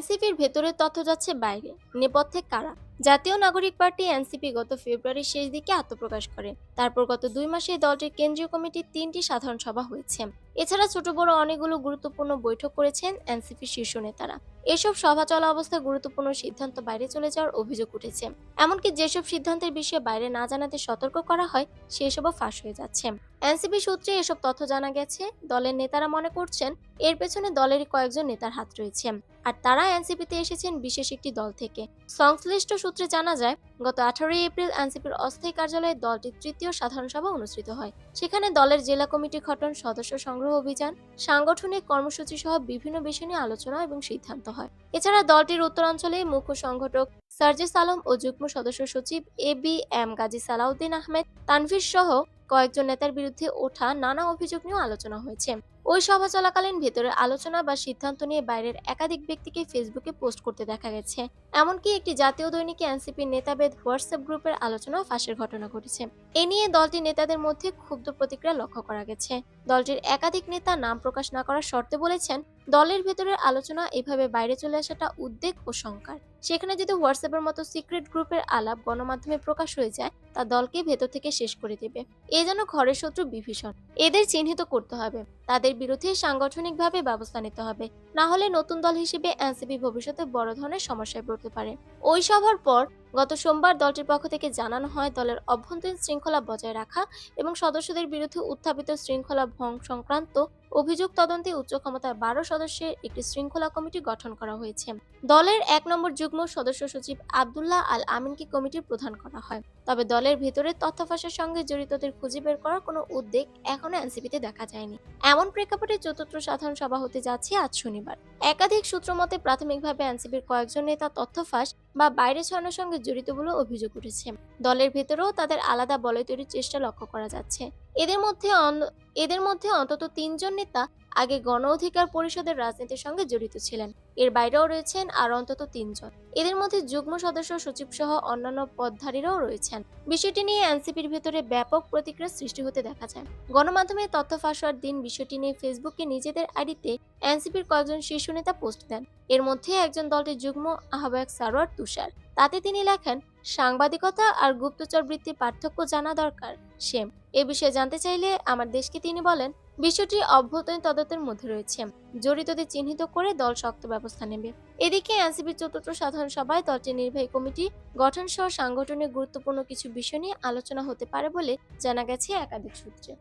এনসিপির ভেতরের তথ্য যাচ্ছে বাইরে, নেপথ্যে কারা? জাতীয় নাগরিক পার্টি এনসিপি গত ফেব্রুয়ারির শেষ দিকে আত্মপ্রকাশ করে। তারপর গত 2 মাসে দলটির কেন্দ্রীয় কমিটির 3টি সাধারণ সভা হয়েছে। এছাড়া ছোট বড় অনেকগুলো গুরুত্বপূর্ণ বৈঠক করেছেন এনসিপি শীর্ষ নেতারা। এসব সভা চলা অবস্থায় গুরুত্বপূর্ণ সিদ্ধান্ত বাইরে চলে যাওয়ার অভিযোগ উঠেছে। এমনকি যেসব সিদ্ধান্তের বিষয়ে বাইরে না জানাতে সতর্ক করা হয়, সেসবও ফাঁস হয়ে যাচ্ছে। এনসিপি সূত্রে এসব তথ্য জানা গেছে। দলের নেতারা মনে করছেন এর পেছনে দলেরই কয়েকজন নেতার হাত রয়েছে, আর তারা এনসিপিতে এসেছেন বিশেষ একটি দল থেকে। সংশ্লিষ্ট সূত্রে জানা যায়, গত 18 এপ্রিল এনসিপির অস্থায়ী কার্যালয়ে দলটির তৃতীয় সাধারণ সভা অনুষ্ঠিত হয়। সেখানে দলের জেলা কমিটি গঠন, সদস্য সংগ্রহ অভিযান, সাংগঠনিক কর্মসূচি সহ বিভিন্ন বিষয় নিয়ে আলোচনা এবং সিদ্ধান্ত হয়। এছাড়া দলটির উত্তরাঞ্চলে মুখ্য সংগঠক সার্জিস আলম ও যুগ্ম সদস্য সচিব এ.বি.এম. গাজী সালাউদ্দিন আহমেদ তানভীর সহ কয়েকজন নেতার বিরুদ্ধে ওঠা নানা অভিযোগ নিয়েও আলোচনা হয়েছে। ওই সভা চলাকালীন ভেতরের আলোচনা বা সিদ্ধান্ত নিয়ে বাইরের একাধিক ব্যক্তিকে ফেসবুকে পোস্ট করতে দেখা গেছে। এমনকি একটি জাতীয় দৈনিকে এনসিপির নেতাবেদ হোয়াটসঅ্যাপ গ্রুপের আলোচনাও ফাঁসের ঘটনা ঘটেছে। এ নিয়ে দলটির নেতাদের মধ্যে ক্ষুব্ধ প্রতিক্রিয়া লক্ষ্য করা গেছে। দলটির একাধিক নেতা নাম প্রকাশ না করার শর্তে বলেছেন, দলের ভেতরের আলোচনা এভাবে বাইরে চলে আসাটা উদ্বেগ ও শঙ্কার। সেখানে যদি হোয়াটসঅ্যাপের মতো সিক্রেট গ্রুপের আলাপ গণমাধ্যমে প্রকাশ হয়ে যায়, তা দলকে ভেতর থেকে শেষ করে দেবে। এ যেন ঘরের শত্রু বিভীষণ। এদের চিহ্নিত করতে হবে, তাদের বিরুদ্ধে সাংগঠনিকভাবে ব্যবস্থা নিতে হবে। না হলে নতুন দল হিসেবে এনসিপি ভবিষ্যতে বড় ধরনের সমস্যায় পড়তে পারে। ওই সভার পর গত সোমবার দলটির পক্ষ থেকে জানানো হয়, দলের অভ্যন্তরীণ শৃঙ্খলা বজায় রাখা এবং সদস্যদের বিরুদ্ধে উত্থাপিত শৃঙ্খলা ভঙ্গ সংক্রান্ত অভিযোগ তদন্তে উচ্চ ক্ষমতার 12 সদস্যের একটি শৃঙ্খলা কমিটি গঠন করা হয়েছে। দলের 1 নম্বর যুগ্ম সদস্য সচিব আব্দুল্লাহ আল আমিনকে কমিটির প্রধান করা হয়। তবে দলের ভেতরের তথ্য ফাঁসের সঙ্গে জড়িতদের খুঁজে বের করার কোনো উদ্যোগ এখনো এনসিপিতে দেখা যায়নি। এমন প্রেক্ষাপটে চতুর্থ সাধারণ সভা হতে যাচ্ছে আজ শনিবার। একাধিক সূত্র মতে প্রাথমিকভাবে এনসিপির কয়েকজন নেতা তথ্য ফাঁস বা বাইরে ছড়ানোর সঙ্গে জড়িত বলে অভিযোগ উঠেছে। দলের ভেতরেও তাদের আলাদা বলয় তৈরির চেষ্টা লক্ষ্য করা যাচ্ছে। এদের মধ্যে অন্তত 3জন নেতা আগে গণ অধিকার পরিষদের রাজনীতির সঙ্গে জড়িত ছিলেন। এর বাইরেও রয়েছেন আর অন্তত 3জন। এদের মধ্যে যুগ্ম সদস্য সচিব সহ অন্যান্য পদধারীরাও রয়েছেন। বিষয়টি নিয়ে এনসিপির ভেতরে ব্যাপক প্রতিক্রিয়া সৃষ্টি হতে দেখা যায়। গণমাধ্যমে তথ্য ফাঁস হওয়ার দিন বিষয়টি নিয়ে ফেসবুকে নিজেদের আইডিতে এনসিপির কয়েকজন শীর্ষ নেতা পোস্ট দেন। এর মধ্যে একজন দলটির যুগ্ম আহ্বায়ক সারোয়ার তুষার। তাতে তিনি লেখেন, সাংবাদিকতা আর গুপ্তচর বৃত্তির পার্থক্য জানা দরকার। সেম এ বিষয়ে জানতে চাইলে আমার দেশকে তিনি বলেন, বিষয়টি অভ্যন্তরীণ তদন্তের মধ্যে রয়েছে। জড়িতদের চিহ্নিত করে দল শক্ত ব্যবস্থা নেবে। এদিকে এনসিপির চতুর্থ সাধারণ সভায় দলটির নির্বাহী কমিটি গঠন সহ সাংগঠনিক গুরুত্বপূর্ণ কিছু বিষয় নিয়ে আলোচনা হতে পারে বলে জানা গেছে একাধিক সূত্রে।